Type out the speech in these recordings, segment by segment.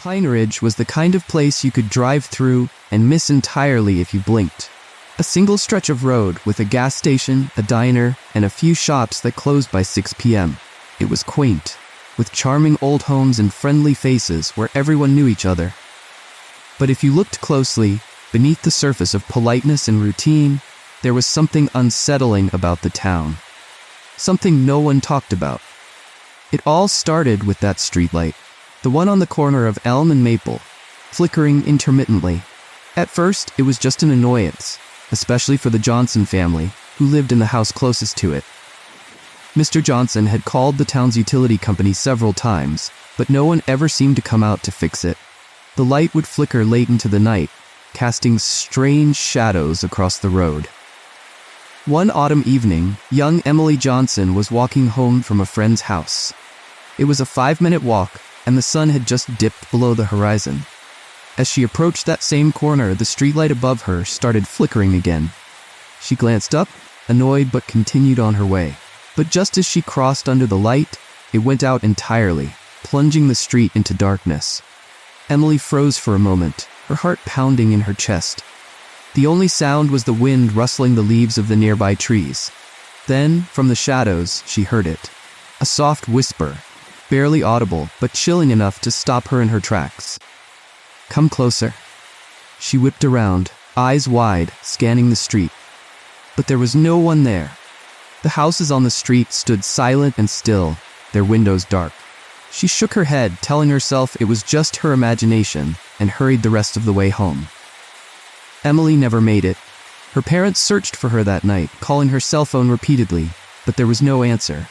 Pine Ridge was the kind of place you could drive through and miss entirely if you blinked. A single stretch of road with a gas station, a diner, and a few shops that closed by 6 p.m. It was quaint, with charming old homes and friendly faces where everyone knew each other. But if you looked closely, beneath the surface of politeness and routine, there was something unsettling about the town. Something no one talked about. It all started with that streetlight, the one on the corner of Elm and Maple, flickering intermittently. At first, it was just an annoyance, especially for the Johnson family, who lived in the house closest to it. Mr. Johnson had called the town's utility company several times, but no one ever seemed to come out to fix it. The light would flicker late into the night, casting strange shadows across the road. One autumn evening, young Emily Johnson was walking home from a friend's house. It was a 5-minute walk, and the sun had just dipped below the horizon. As she approached that same corner, the streetlight above her started flickering again. She glanced up, annoyed, but continued on her way. But just as she crossed under the light, it went out entirely, plunging the street into darkness. Emily froze for a moment, her heart pounding in her chest. The only sound was the wind rustling the leaves of the nearby trees. Then, from the shadows, she heard it. A soft whisper, barely audible, but chilling enough to stop her in her tracks. "Come closer." She whipped around, eyes wide, scanning the street. But there was no one there. The houses on the street stood silent and still, their windows dark. She shook her head, telling herself it was just her imagination, and hurried the rest of the way home. Emily never made it. Her parents searched for her that night, calling her cell phone repeatedly, but there was no answer.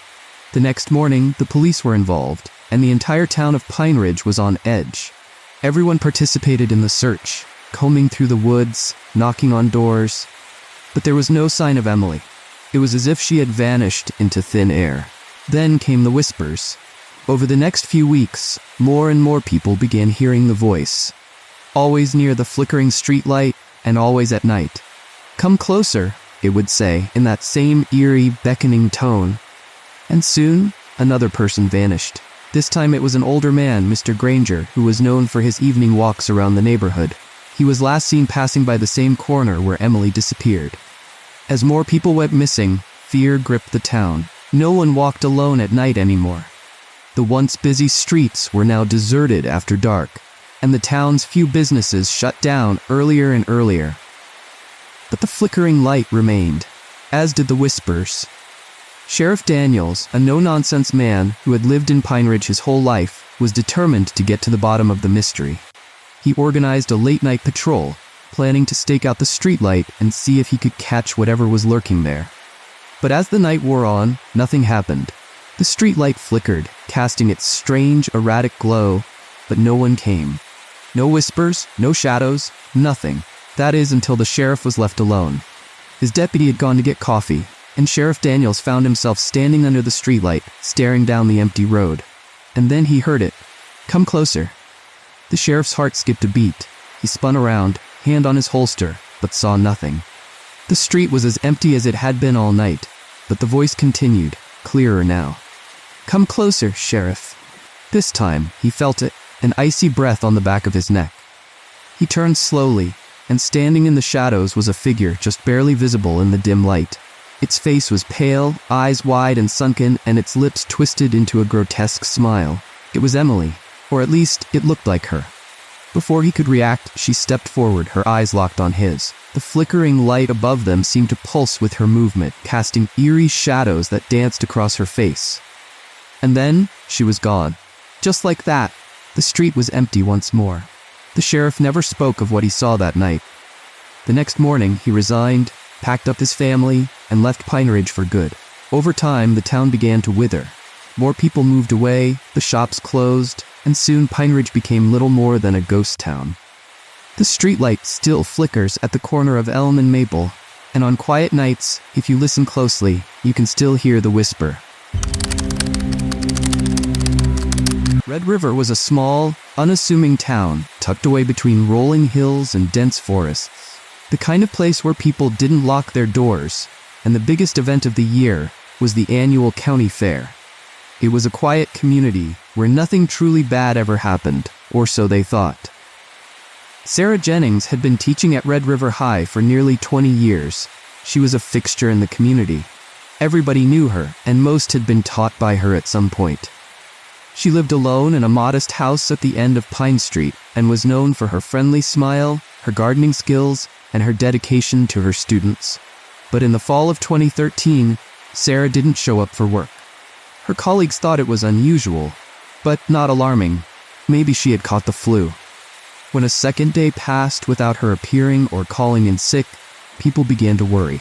The next morning, the police were involved, and the entire town of Pine Ridge was on edge. Everyone participated in the search, combing through the woods, knocking on doors. But there was no sign of Emily. It was as if she had vanished into thin air. Then came the whispers. Over the next few weeks, more and more people began hearing the voice. Always near the flickering streetlight, and always at night. "Come closer," it would say, in that same eerie, beckoning tone. And soon, another person vanished. This time it was an older man, Mr. Granger, who was known for his evening walks around the neighborhood. He was last seen passing by the same corner where Emily disappeared. As more people went missing, fear gripped the town. No one walked alone at night anymore. The once busy streets were now deserted after dark, and the town's few businesses shut down earlier and earlier. But the flickering light remained, as did the whispers. Sheriff Daniels, a no-nonsense man who had lived in Pine Ridge his whole life, was determined to get to the bottom of the mystery. He organized a late-night patrol, planning to stake out the streetlight and see if he could catch whatever was lurking there. But as the night wore on, nothing happened. The streetlight flickered, casting its strange, erratic glow, but no one came. No whispers, no shadows, nothing. That is, until the sheriff was left alone. His deputy had gone to get coffee, and Sheriff Daniels found himself standing under the streetlight, staring down the empty road. And then he heard it. "Come closer." The sheriff's heart skipped a beat. He spun around, hand on his holster, but saw nothing. The street was as empty as it had been all night, but the voice continued, clearer now. "Come closer, Sheriff." This time, he felt it, an icy breath on the back of his neck. He turned slowly, and standing in the shadows was a figure just barely visible in the dim light. Its face was pale, eyes wide and sunken, and its lips twisted into a grotesque smile. It was Emily, or at least it looked like her. Before he could react, she stepped forward, her eyes locked on his. The flickering light above them seemed to pulse with her movement, casting eerie shadows that danced across her face. And then, she was gone. Just like that, the street was empty once more. The sheriff never spoke of what he saw that night. The next morning, he resigned, packed up his family, and left Pine Ridge for good. Over time, the town began to wither. More people moved away, the shops closed, and soon Pine Ridge became little more than a ghost town. The streetlight still flickers at the corner of Elm and Maple, and on quiet nights, if you listen closely, you can still hear the whisper. Red River was a small, unassuming town tucked away between rolling hills and dense forests. The kind of place where people didn't lock their doors, and the biggest event of the year was the annual county fair. It was a quiet community where nothing truly bad ever happened, or so they thought. Sarah Jennings had been teaching at Red River High for nearly 20 years. She was a fixture in the community. Everybody knew her, and most had been taught by her at some point. She lived alone in a modest house at the end of Pine Street and was known for her friendly smile, her gardening skills, and her dedication to her students. But in the fall of 2013, Sarah didn't show up for work. Her colleagues thought it was unusual, but not alarming. Maybe she had caught the flu. When a second day passed without her appearing or calling in sick, people began to worry.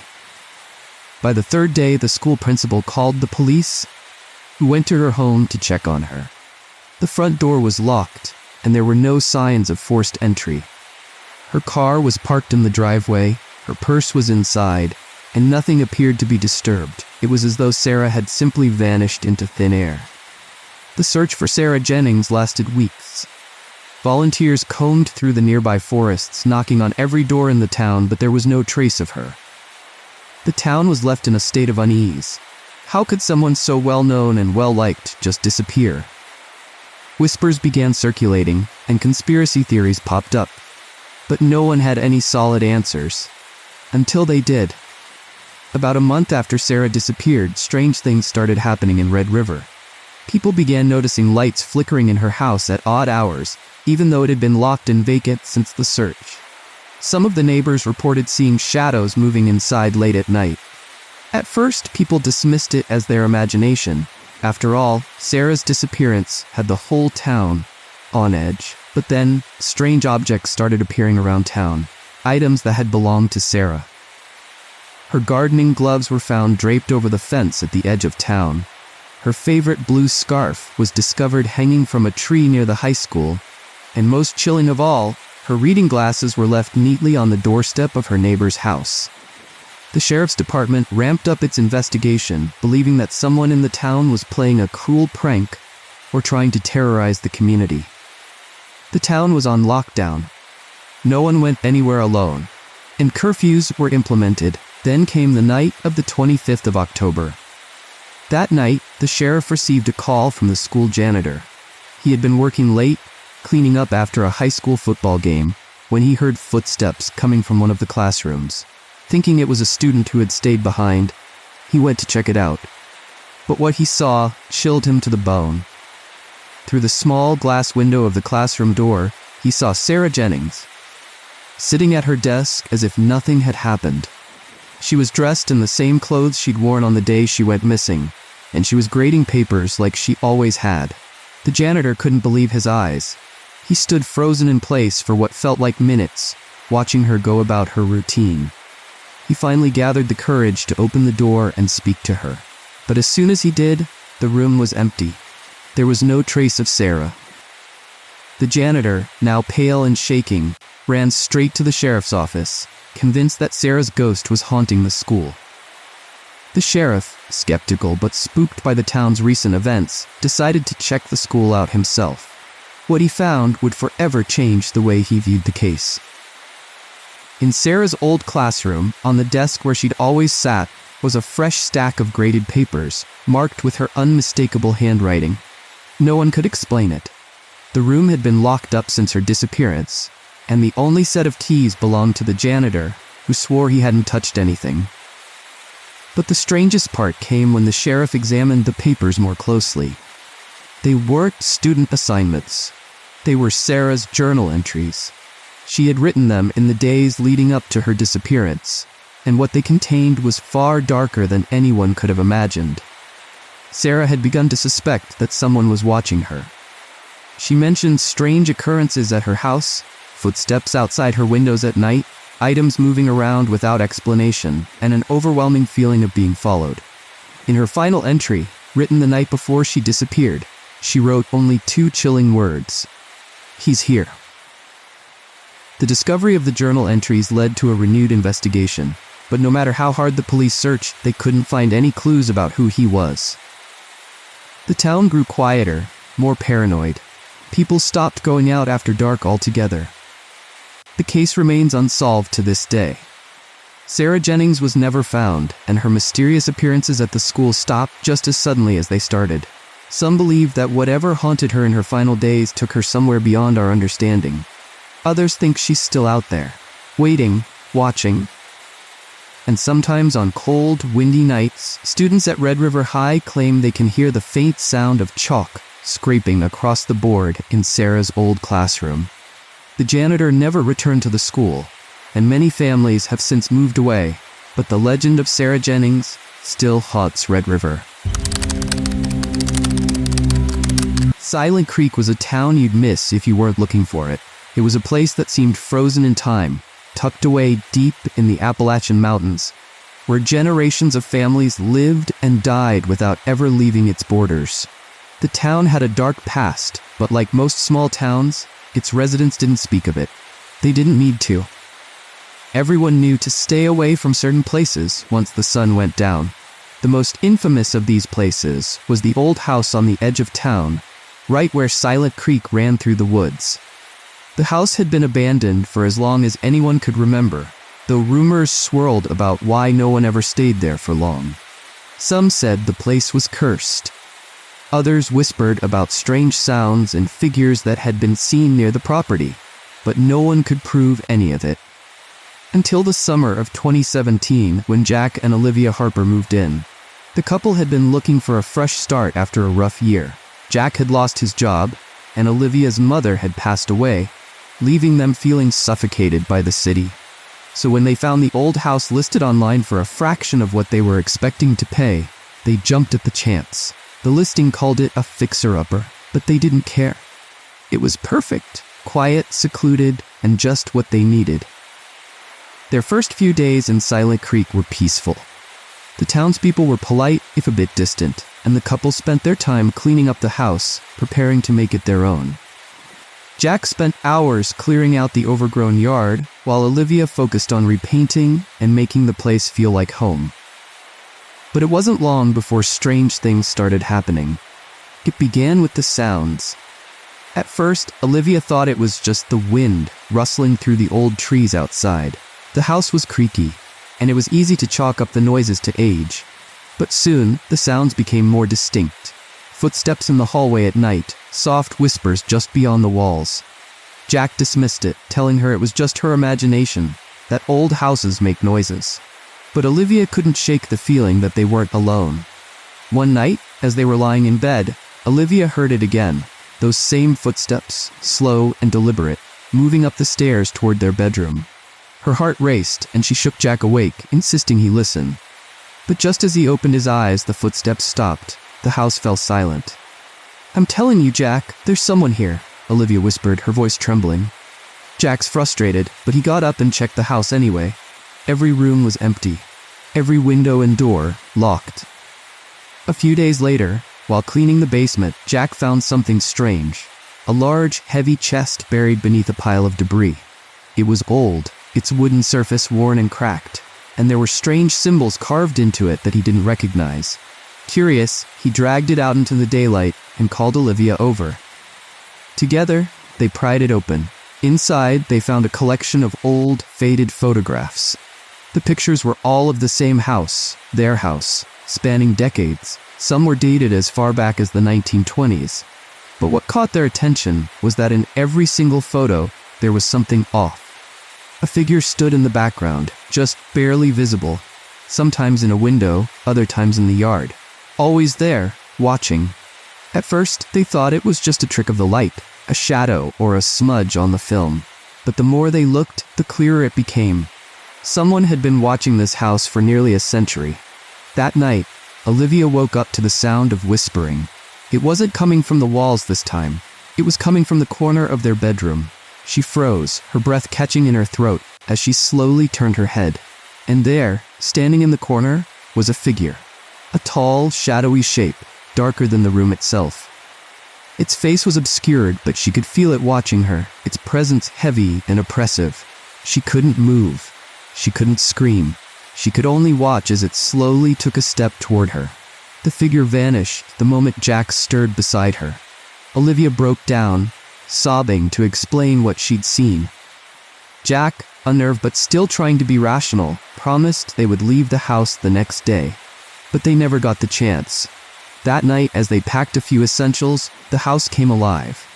By the third day, the school principal called the police, who went to her home to check on her. The front door was locked, and there were no signs of forced entry. Her car was parked in the driveway, her purse was inside, and nothing appeared to be disturbed. It was as though Sarah had simply vanished into thin air. The search for Sarah Jennings lasted weeks. Volunteers combed through the nearby forests, knocking on every door in the town, but there was no trace of her. The town was left in a state of unease. How could someone so well-known and well-liked just disappear? Whispers began circulating, and conspiracy theories popped up. But no one had any solid answers. Until they did. About a month after Sarah disappeared, strange things started happening in Red River. People began noticing lights flickering in her house at odd hours, even though it had been locked and vacant since the search. Some of the neighbors reported seeing shadows moving inside late at night. At first, people dismissed it as their imagination. After all, Sarah's disappearance had the whole town on edge. But then, strange objects started appearing around town, items that had belonged to Sarah. Her gardening gloves were found draped over the fence at the edge of town. Her favorite blue scarf was discovered hanging from a tree near the high school. And most chilling of all, her reading glasses were left neatly on the doorstep of her neighbor's house. The sheriff's department ramped up its investigation, believing that someone in the town was playing a cruel prank or trying to terrorize the community. The town was on lockdown. No one went anywhere alone, and curfews were implemented. Then came the night of the 25th of October. That night, the sheriff received a call from the school janitor. He had been working late, cleaning up after a high school football game, when he heard footsteps coming from one of the classrooms. Thinking it was a student who had stayed behind, he went to check it out. But what he saw chilled him to the bone. Through the small glass window of the classroom door, he saw Sarah Jennings, sitting at her desk as if nothing had happened. She was dressed in the same clothes she'd worn on the day she went missing, and she was grading papers like she always had. The janitor couldn't believe his eyes. He stood frozen in place for what felt like minutes, watching her go about her routine. He finally gathered the courage to open the door and speak to her. But as soon as he did, the room was empty. There was no trace of Sarah. The janitor, now pale and shaking, ran straight to the sheriff's office, convinced that Sarah's ghost was haunting the school. The sheriff, skeptical but spooked by the town's recent events, decided to check the school out himself. What he found would forever change the way he viewed the case. In Sarah's old classroom, on the desk where she'd always sat, was a fresh stack of graded papers, marked with her unmistakable handwriting. No one could explain it. The room had been locked up since her disappearance, and the only set of keys belonged to the janitor, who swore he hadn't touched anything. But the strangest part came when the sheriff examined the papers more closely. They weren't student assignments. They were Sarah's journal entries. She had written them in the days leading up to her disappearance, and what they contained was far darker than anyone could have imagined. Sarah had begun to suspect that someone was watching her. She mentioned strange occurrences at her house, footsteps outside her windows at night, items moving around without explanation, and an overwhelming feeling of being followed. In her final entry, written the night before she disappeared, she wrote only 2 chilling words: "He's here." The discovery of the journal entries led to a renewed investigation, but no matter how hard the police searched, they couldn't find any clues about who he was. The town grew quieter, more paranoid. People stopped going out after dark altogether. The case remains unsolved to this day. Sarah Jennings was never found, and her mysterious appearances at the school stopped just as suddenly as they started. Some believe that whatever haunted her in her final days took her somewhere beyond our understanding. Others think she's still out there, waiting, watching. And sometimes on cold, windy nights, students at Red River High claim they can hear the faint sound of chalk scraping across the board in Sarah's old classroom. The janitor never returned to the school, and many families have since moved away, but the legend of Sarah Jennings still haunts Red River. Silent Creek was a town you'd miss if you weren't looking for it. It was a place that seemed frozen in time, tucked away deep in the Appalachian Mountains, where generations of families lived and died without ever leaving its borders. The town had a dark past, but like most small towns, its residents didn't speak of it. They didn't need to. Everyone knew to stay away from certain places once the sun went down. The most infamous of these places was the old house on the edge of town, right where Silent Creek ran through the woods. The house had been abandoned for as long as anyone could remember, though rumors swirled about why no one ever stayed there for long. Some said the place was cursed. Others whispered about strange sounds and figures that had been seen near the property, but no one could prove any of it. Until the summer of 2017, when Jack and Olivia Harper moved in. The couple had been looking for a fresh start after a rough year. Jack had lost his job, and Olivia's mother had passed away, leaving them feeling suffocated by the city. So when they found the old house listed online for a fraction of what they were expecting to pay, they jumped at the chance. The listing called it a fixer-upper, but they didn't care. It was perfect, quiet, secluded, and just what they needed. Their first few days in Silent Creek were peaceful. The townspeople were polite, if a bit distant, and the couple spent their time cleaning up the house, preparing to make it their own. Jack spent hours clearing out the overgrown yard, while Olivia focused on repainting and making the place feel like home. But it wasn't long before strange things started happening. It began with the sounds. At first, Olivia thought it was just the wind rustling through the old trees outside. The house was creaky, and it was easy to chalk up the noises to age. But soon, the sounds became more distinct. Footsteps in the hallway at night, soft whispers just beyond the walls. Jack dismissed it, telling her it was just her imagination, that old houses make noises. But Olivia couldn't shake the feeling that they weren't alone. One night, as they were lying in bed, Olivia heard it again, those same footsteps, slow and deliberate, moving up the stairs toward their bedroom. Her heart raced, and she shook Jack awake, insisting he listen. But just as he opened his eyes, the footsteps stopped. The house fell silent. "I'm telling you, Jack, there's someone here," Olivia whispered, her voice trembling. Jack's frustrated, but he got up and checked the house anyway. Every room was empty. Every window and door locked. A few days later, while cleaning the basement, Jack found something strange. A large, heavy chest buried beneath a pile of debris. It was old, its wooden surface worn and cracked, and there were strange symbols carved into it that he didn't recognize. Curious, he dragged it out into the daylight and called Olivia over. Together, they pried it open. Inside, they found a collection of old, faded photographs. The pictures were all of the same house, their house, spanning decades. Some were dated as far back as the 1920s. But what caught their attention was that in every single photo, there was something off. A figure stood in the background, just barely visible, sometimes in a window, other times in the yard. Always there, watching. At first, they thought it was just a trick of the light, a shadow or a smudge on the film. But the more they looked, the clearer it became. Someone had been watching this house for nearly a century. That night, Olivia woke up to the sound of whispering. It wasn't coming from the walls this time. It was coming from the corner of their bedroom. She froze, her breath catching in her throat as she slowly turned her head. And there, standing in the corner, was a figure. A tall, shadowy shape, darker than the room itself. Its face was obscured, but she could feel it watching her, its presence heavy and oppressive. She couldn't move. She couldn't scream. She could only watch as it slowly took a step toward her. The figure vanished the moment Jack stirred beside her. Olivia broke down, sobbing to explain what she'd seen. Jack, unnerved but still trying to be rational, promised they would leave the house the next day. But they never got the chance. That night, as they packed a few essentials, the house came alive.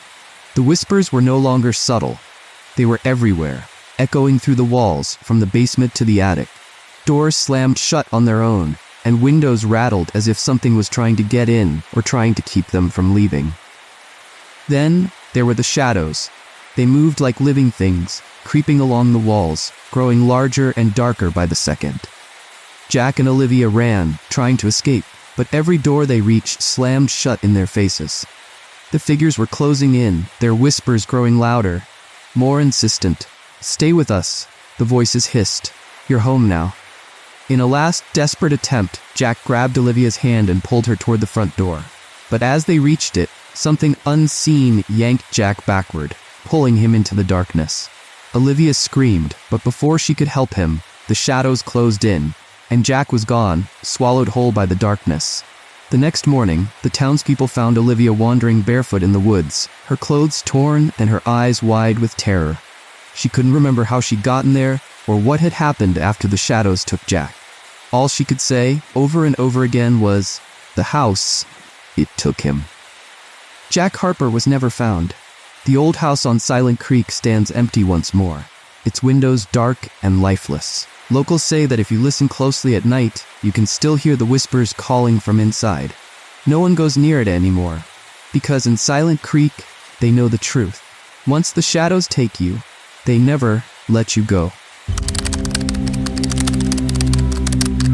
The whispers were no longer subtle. They were everywhere, echoing through the walls from the basement to the attic. Doors slammed shut on their own, and windows rattled as if something was trying to get in or trying to keep them from leaving. Then, there were the shadows. They moved like living things, creeping along the walls, growing larger and darker by the second. Jack and Olivia ran, trying to escape, but every door they reached slammed shut in their faces. The figures were closing in, their whispers growing louder, more insistent. "Stay with us," the voices hissed. "You're home now." In a last desperate attempt, Jack grabbed Olivia's hand and pulled her toward the front door. But as they reached it, something unseen yanked Jack backward, pulling him into the darkness. Olivia screamed, but before she could help him, the shadows closed in, and Jack was gone, swallowed whole by the darkness. The next morning, the townspeople found Olivia wandering barefoot in the woods, her clothes torn and her eyes wide with terror. She couldn't remember how she'd gotten there or what had happened after the shadows took Jack. All she could say, over and over again, was, "The house, it took him." Jack Harper was never found. The old house on Silent Creek stands empty once more, its windows dark and lifeless. Locals say that if you listen closely at night, you can still hear the whispers calling from inside. No one goes near it anymore, because in Silent Creek, they know the truth. Once the shadows take you, they never let you go.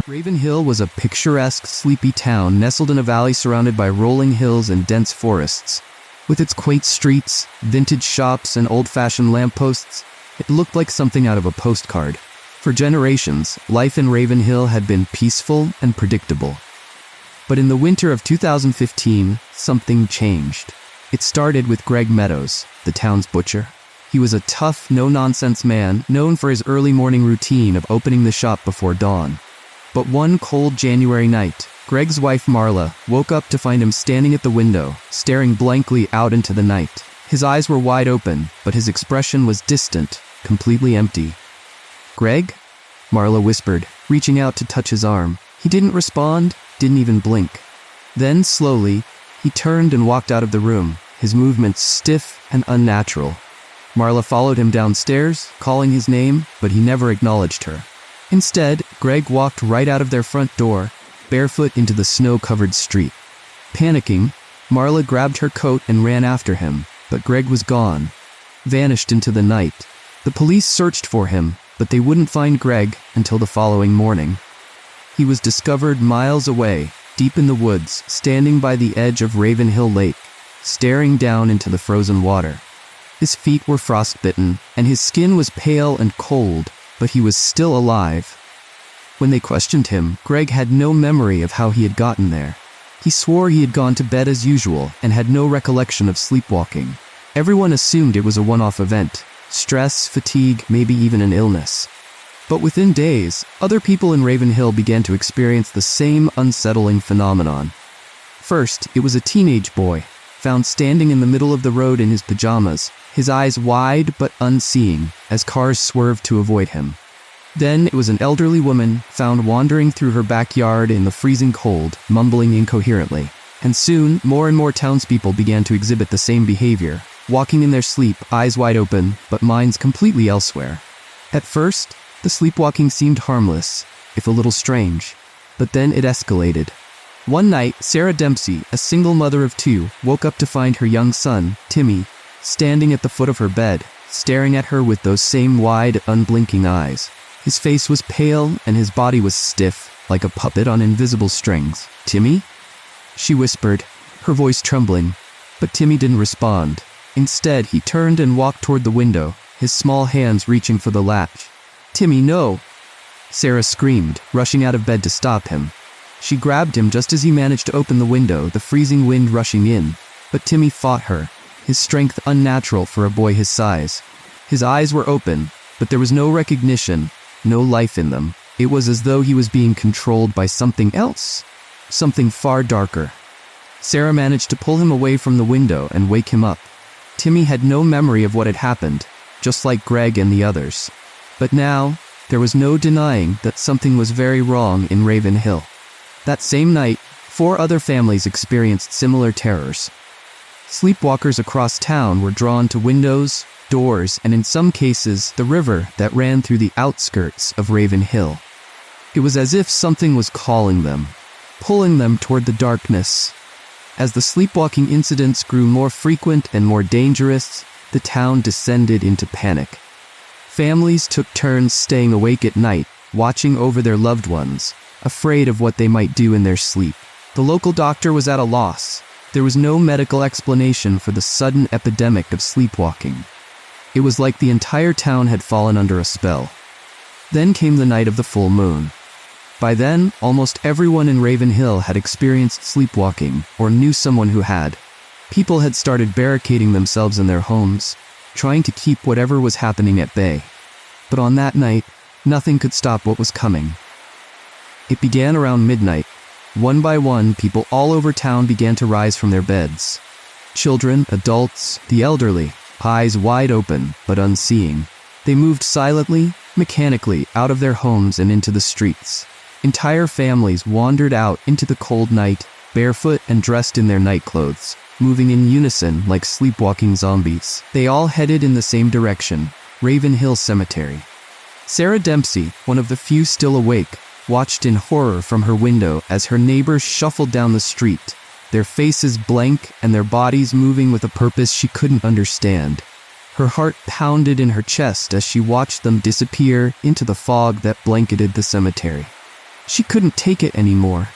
Raven Hill was a picturesque, sleepy town nestled in a valley surrounded by rolling hills and dense forests. With its quaint streets, vintage shops, and old-fashioned lampposts, it looked like something out of a postcard. For generations, life in Raven Hill had been peaceful and predictable. But in the winter of 2015, something changed. It started with Greg Meadows, the town's butcher. He was a tough, no-nonsense man known for his early morning routine of opening the shop before dawn. But one cold January night, Greg's wife Marla woke up to find him standing at the window, staring blankly out into the night. His eyes were wide open, but his expression was distant, completely empty. "Greg?" Marla whispered, reaching out to touch his arm. He didn't respond, didn't even blink. Then, slowly, he turned and walked out of the room, his movements stiff and unnatural. Marla followed him downstairs, calling his name, but he never acknowledged her. Instead, Greg walked right out of their front door, barefoot into the snow-covered street. Panicking, Marla grabbed her coat and ran after him, but Greg was gone, vanished into the night. The police searched for him, but they wouldn't find Greg until the following morning. He was discovered miles away, deep in the woods, standing by the edge of Raven Hill Lake, staring down into the frozen water. His feet were frostbitten, and his skin was pale and cold, but he was still alive. When they questioned him, Greg had no memory of how he had gotten there. He swore he had gone to bed as usual and had no recollection of sleepwalking. Everyone assumed it was a one-off event. Stress, fatigue, maybe even an illness. But within days, other people in Raven Hill began to experience the same unsettling phenomenon. First, it was a teenage boy, found standing in the middle of the road in his pajamas, his eyes wide but unseeing, as cars swerved to avoid him. Then it was an elderly woman, found wandering through her backyard in the freezing cold, mumbling incoherently. And soon, more and more townspeople began to exhibit the same behavior, walking in their sleep, eyes wide open, but minds completely elsewhere. At first, the sleepwalking seemed harmless, if a little strange, but then it escalated. One night, Sarah Dempsey, a single mother of two, woke up to find her young son, Timmy, standing at the foot of her bed, staring at her with those same wide, unblinking eyes. His face was pale and his body was stiff, like a puppet on invisible strings. "Timmy?" she whispered, her voice trembling, but Timmy didn't respond. Instead, he turned and walked toward the window, his small hands reaching for the latch. "Timmy, no!" Sarah screamed, rushing out of bed to stop him. She grabbed him just as he managed to open the window, the freezing wind rushing in. But Timmy fought her, his strength unnatural for a boy his size. His eyes were open, but there was no recognition, no life in them. It was as though he was being controlled by something else, something far darker. Sarah managed to pull him away from the window and wake him up. Timmy had no memory of what had happened, just like Greg and the others. But now, there was no denying that something was very wrong in Raven Hill. That same night, 4 other families experienced similar terrors. Sleepwalkers across town were drawn to windows, doors, and in some cases, the river that ran through the outskirts of Raven Hill. It was as if something was calling them, pulling them toward the darkness. As the sleepwalking incidents grew more frequent and more dangerous, the town descended into panic. Families took turns staying awake at night, watching over their loved ones, afraid of what they might do in their sleep. The local doctor was at a loss. There was no medical explanation for the sudden epidemic of sleepwalking. It was like the entire town had fallen under a spell. Then came the night of the full moon. By then, almost everyone in Raven Hill had experienced sleepwalking or knew someone who had. People had started barricading themselves in their homes, trying to keep whatever was happening at bay. But on that night, nothing could stop what was coming. It began around midnight. One by one, people all over town began to rise from their beds. Children, adults, the elderly, eyes wide open but unseeing. They moved silently, mechanically out of their homes and into the streets. Entire families wandered out into the cold night, barefoot and dressed in their night clothes, moving in unison like sleepwalking zombies. They all headed in the same direction, Raven Hill Cemetery. Sarah Dempsey, one of the few still awake, watched in horror from her window as her neighbors shuffled down the street, their faces blank and their bodies moving with a purpose she couldn't understand. Her heart pounded in her chest as she watched them disappear into the fog that blanketed the cemetery. She couldn't take it anymore.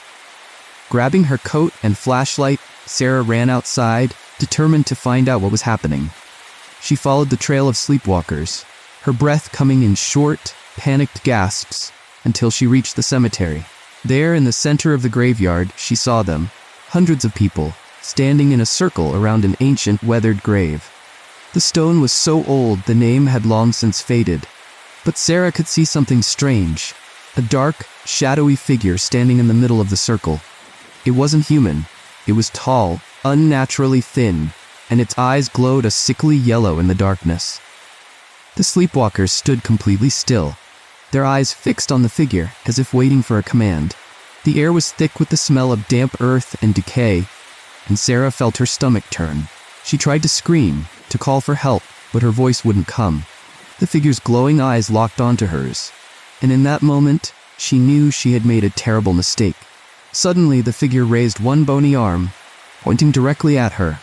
Grabbing her coat and flashlight, Sarah ran outside, determined to find out what was happening. She followed the trail of sleepwalkers, her breath coming in short, panicked gasps, until she reached the cemetery. There, in the center of the graveyard, she saw them, hundreds of people, standing in a circle around an ancient, weathered grave. The stone was so old the name had long since faded. But Sarah could see something strange. A dark, shadowy figure standing in the middle of the circle. It wasn't human. It was tall, unnaturally thin, and its eyes glowed a sickly yellow in the darkness. The sleepwalkers stood completely still, their eyes fixed on the figure as if waiting for a command. The air was thick with the smell of damp earth and decay, and Sarah felt her stomach turn. She tried to scream, to call for help, but her voice wouldn't come. The figure's glowing eyes locked onto hers, and in that moment, she knew she had made a terrible mistake. Suddenly, the figure raised one bony arm, pointing directly at her.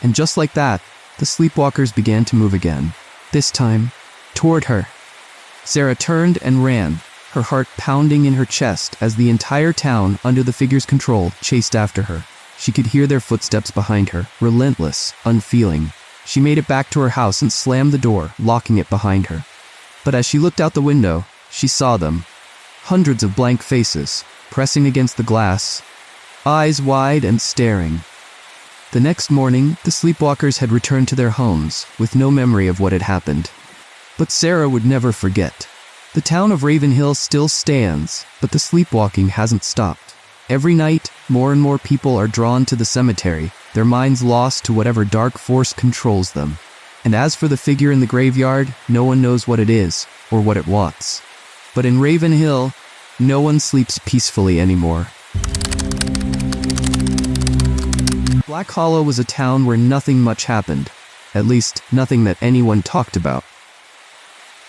And just like that, the sleepwalkers began to move again, this time, toward her. Sarah turned and ran, her heart pounding in her chest as the entire town, under the figure's control, chased after her. She could hear their footsteps behind her, relentless, unfeeling. She made it back to her house and slammed the door, locking it behind her. But as she looked out the window, she saw them. Hundreds of blank faces, pressing against the glass, eyes wide and staring. The next morning, the sleepwalkers had returned to their homes, with no memory of what had happened. But Sarah would never forget. The town of Raven Hill still stands, but the sleepwalking hasn't stopped. Every night, more and more people are drawn to the cemetery, their minds lost to whatever dark force controls them. And as for the figure in the graveyard, no one knows what it is, or what it wants. But in Raven Hill, no one sleeps peacefully anymore. Black Hollow was a town where nothing much happened. At least, nothing that anyone talked about.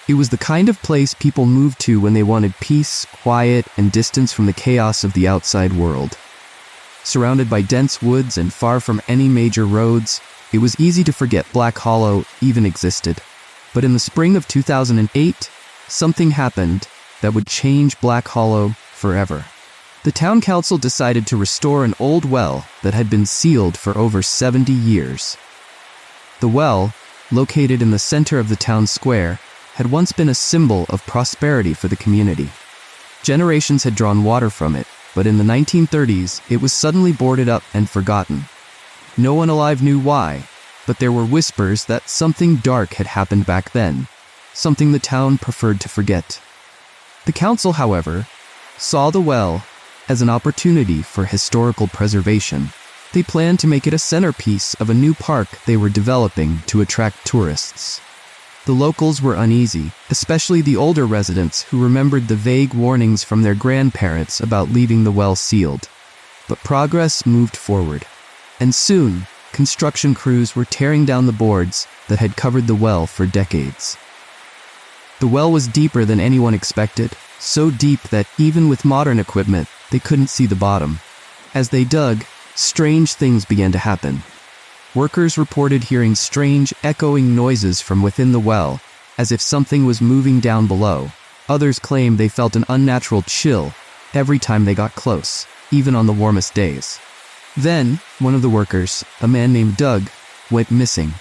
It was the kind of place people moved to when they wanted peace, quiet, and distance from the chaos of the outside world. Surrounded by dense woods and far from any major roads, it was easy to forget Black Hollow even existed. But in the spring of 2008, something happened that would change Black Hollow forever. The town council decided to restore an old well that had been sealed for over 70 years. The well, located in the center of the town square, had once been a symbol of prosperity for the community. Generations had drawn water from it, but in the 1930s, it was suddenly boarded up and forgotten. No one alive knew why, but there were whispers that something dark had happened back then, something the town preferred to forget. The council, however, saw the well as an opportunity for historical preservation. They planned to make it a centerpiece of a new park they were developing to attract tourists. The locals were uneasy, especially the older residents who remembered the vague warnings from their grandparents about leaving the well sealed. but progress moved forward. And soon, construction crews were tearing down the boards that had covered the well for decades. The well was deeper than anyone expected, so deep that even with modern equipment, they couldn't see the bottom. As they dug, strange things began to happen. Workers reported hearing strange, echoing noises from within the well, as if something was moving down below. Others claimed they felt an unnatural chill every time they got close, even on the warmest days. Then, one of the workers, a man named Doug, went missing.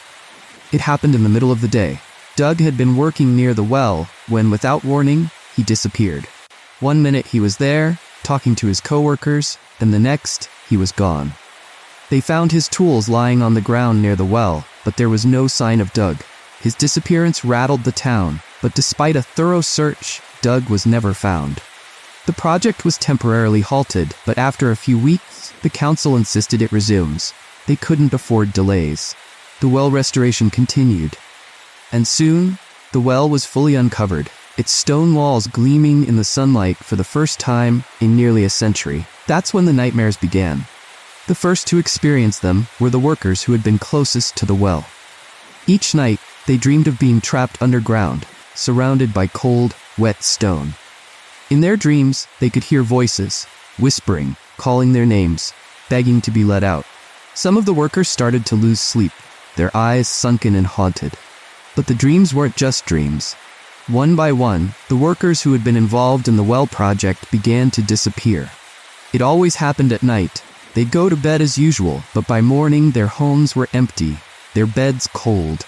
It happened in the middle of the day. Doug had been working near the well when, without warning, he disappeared. One minute he was there, talking to his coworkers, and the next, he was gone. They found his tools lying on the ground near the well, but there was no sign of Doug. His disappearance rattled the town, but despite a thorough search, Doug was never found. The project was temporarily halted, but after a few weeks, the council insisted it resumes. They couldn't afford delays. The well restoration continued. And soon, the well was fully uncovered, its stone walls gleaming in the sunlight for the first time in nearly a century. That's when the nightmares began. The first to experience them were the workers who had been closest to the well. Each night, they dreamed of being trapped underground, surrounded by cold, wet stone. In their dreams, they could hear voices, whispering, calling their names, begging to be let out. Some of the workers started to lose sleep, their eyes sunken and haunted. But the dreams weren't just dreams. One by one, the workers who had been involved in the well project began to disappear. It always happened at night. They'd go to bed as usual, but by morning their homes were empty, their beds cold.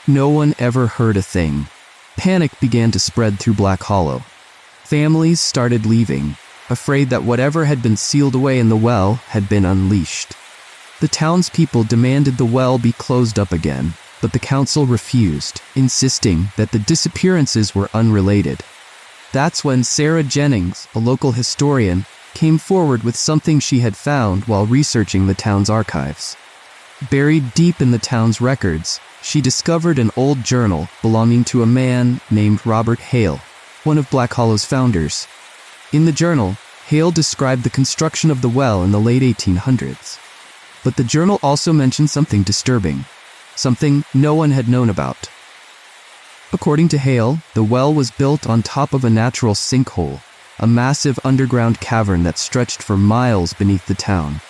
No one ever heard a thing. Panic began to spread through Black Hollow. Families started leaving, afraid that whatever had been sealed away in the well had been unleashed. The townspeople demanded the well be closed up again, but the council refused, insisting that the disappearances were unrelated. That's when Sarah Jennings, a local historian, came forward with something she had found while researching the town's archives. Buried deep in the town's records, she discovered an old journal belonging to a man named Robert Hale, one of Black Hollow's founders. In the journal, Hale described the construction of the well in the late 1800s. But the journal also mentioned something disturbing, something no one had known about. According to Hale, the well was built on top of a natural sinkhole, a massive underground cavern that stretched for miles beneath the town.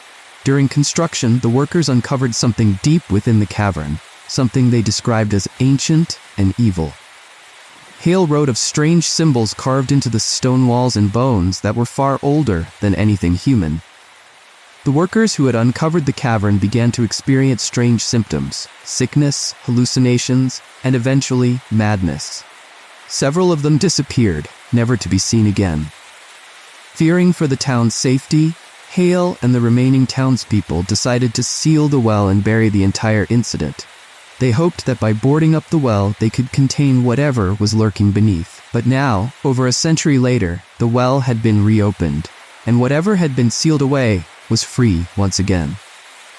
During construction, the workers uncovered something deep within the cavern, something they described as ancient and evil. Hale wrote of strange symbols carved into the stone walls and bones that were far older than anything human. The workers who had uncovered the cavern began to experience strange symptoms, sickness, hallucinations, and eventually madness. Several of them disappeared, never to be seen again. Fearing for the town's safety, Hale and the remaining townspeople decided to seal the well and bury the entire incident. They hoped that by boarding up the well, they could contain whatever was lurking beneath. But now, over a century later, the well had been reopened, and whatever had been sealed away was free once again.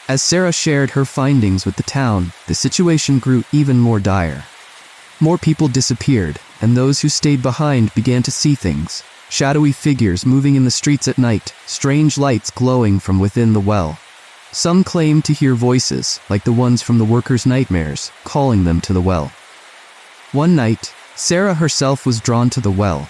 As Sarah shared her findings with the town, the situation grew even more dire. More people disappeared, and those who stayed behind began to see things. Shadowy figures moving in the streets at night, strange lights glowing from within the well. Some claimed to hear voices, like the ones from the workers' nightmares, calling them to the well. One night, Sarah herself was drawn to the well.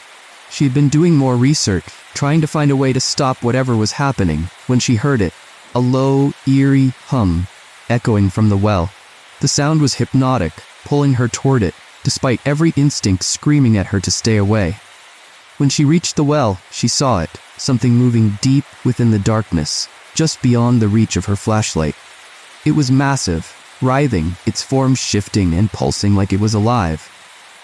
She had been doing more research, trying to find a way to stop whatever was happening, when she heard it, a low, eerie hum, echoing from the well. The sound was hypnotic, pulling her toward it, despite every instinct screaming at her to stay away. When she reached the well, she saw it, something moving deep within the darkness, just beyond the reach of her flashlight. It was massive, writhing, its form shifting and pulsing like it was alive.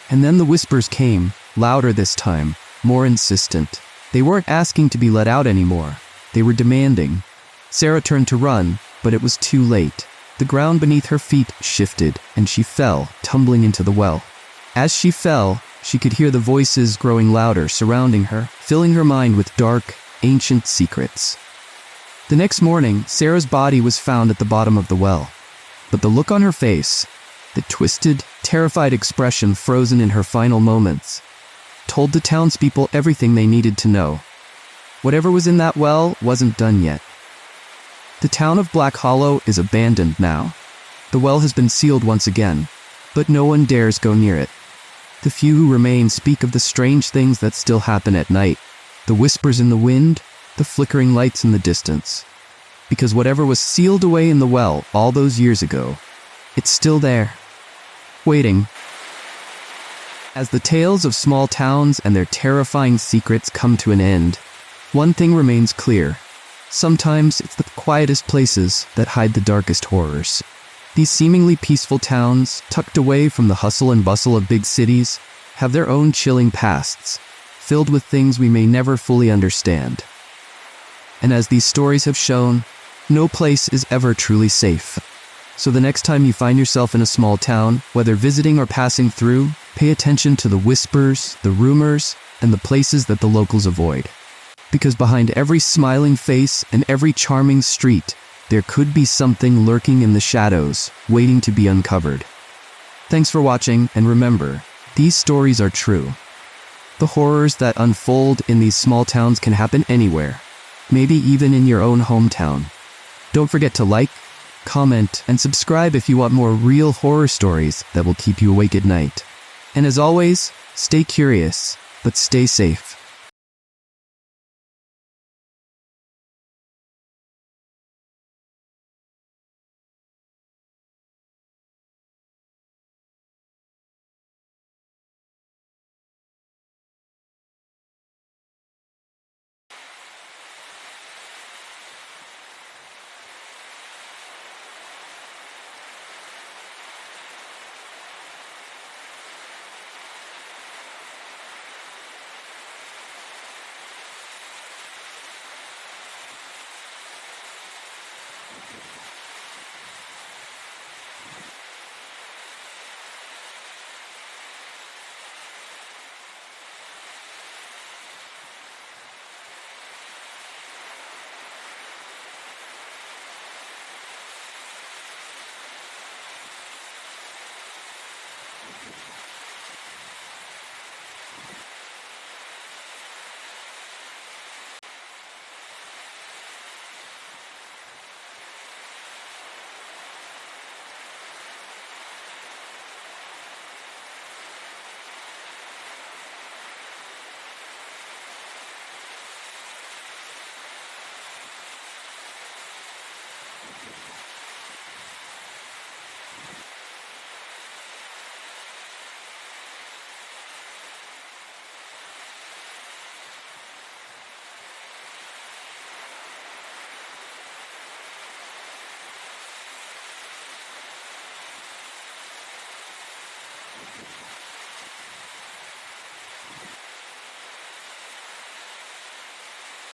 And then the whispers came, louder this time, more insistent. They weren't asking to be let out anymore. They were demanding. Sarah turned to run, but it was too late. The ground beneath her feet shifted, and she fell, tumbling into the well. As she fell, she could hear the voices growing louder surrounding her, filling her mind with dark, ancient secrets. The next morning, Sarah's body was found at the bottom of the well. But the look on her face, the twisted, terrified expression frozen in her final moments, told the townspeople everything they needed to know. Whatever was in that well wasn't done yet. The town of Black Hollow is abandoned now. The well has been sealed once again, but no one dares go near it. The few who remain speak of the strange things that still happen at night, the whispers in the wind, the flickering lights in the distance. Because whatever was sealed away in the well all those years ago, it's still there, waiting. As the tales of small towns and their terrifying secrets come to an end, one thing remains clear. Sometimes it's the quietest places that hide the darkest horrors. These seemingly peaceful towns, tucked away from the hustle and bustle of big cities, have their own chilling pasts, filled with things we may never fully understand. And as these stories have shown, no place is ever truly safe. So the next time you find yourself in a small town, whether visiting or passing through, pay attention to the whispers, the rumors, and the places that the locals avoid. Because behind every smiling face and every charming street, there could be something lurking in the shadows, waiting to be uncovered. Thanks for watching, and remember, these stories are true. The horrors that unfold in these small towns can happen anywhere, maybe even in your own hometown. Don't forget to like, comment, and subscribe if you want more real horror stories that will keep you awake at night. And as always, stay curious, but stay safe.